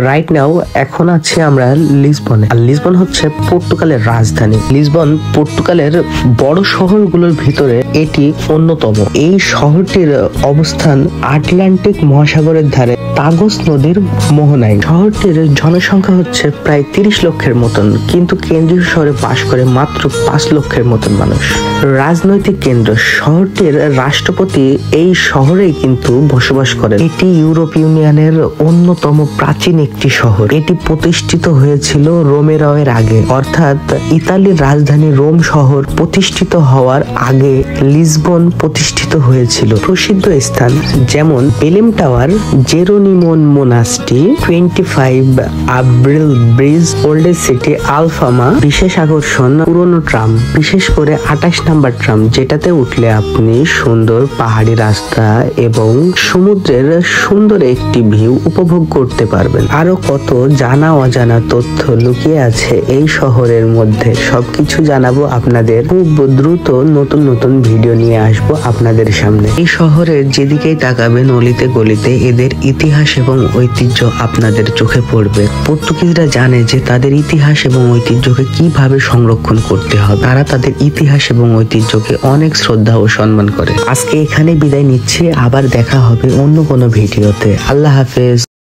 Right now এখন আছে আমরা লিসবনে। আর লিসবন হচ্ছে পর্তুগালের রাজধানী। লিসবন পর্তুগালের বড় শহরগুলোর ভিতরে এটি অন্যতম। এই শহরটির অবস্থান আটলান্টিক মহাসাগরের ধারে তাগস নদীর মোহনায়। শহরটির জনসংখ্যা হচ্ছে প্রায় 30 লক্ষের মতন, কিন্তু কেন্দ্রীয় শহরে বাস করে মাত্র 5 লক্ষের মতন মানুষ। রাজনৈতিক কেন্দ্র, শহরটির রাষ্ট্রপতি এই শহরেই কিন্তু বসবাস করেন। এটি ইউরোপ ইউনিয়নের অন্যতম প্রাচীন একটি শহর। এটি প্রতিষ্ঠিত হয়েছিল রোমেরাওয়ের আগে, অর্থাৎ ইতালির রাজধানী রোম শহর প্রতিষ্ঠিত হওয়ার আগে লিসবন প্রতিষ্ঠিত হয়েছিল। প্রসিদ্ধ স্থান যেমন Belem tower, Jeronimos monastery, 25 Abril bridge, old city, Alfama. বিশেষ আকর্ষণ পুরনো ট্রাম, বিশেষ করে 28 নাম্বার ট্রাম, যেটাতে উঠলে আপনি সুন্দর পাহাড়ি রাস্তা এবং সমুদ্রের সুন্দর একটি ভিউ উপভোগ করতে পারবেন। আরো কত জানা অজানা তথ্য লুকিয়ে আছে এই শহরের মধ্যে, সবকিছু জানাবো আপনাদের। খুব দ্রুত নতুন নতুন ভিডিও নিয়ে আসবো আপনাদের সামনে। এই শহরের যেদিকেই তাকাবেন অলিতে গলিতে এদের ইতিহাস এবং ঐতিহ্য আপনাদের চোখে পড়বে। পর্তুগিজরা জানে যে তাদের ইতিহাস এবং ঐতিহ্যকে কিভাবে সংরক্ষণ করতে হবে। তারা তাদের ইতিহাস এবং ঐতিহ্যকে অনেক শ্রদ্ধা ও সম্মান করে। আজকে এখানে বিদায় নিচ্ছি, আবার দেখা হবে অন্য কোনো ভিডিওতে। আল্লাহ হাফেজ।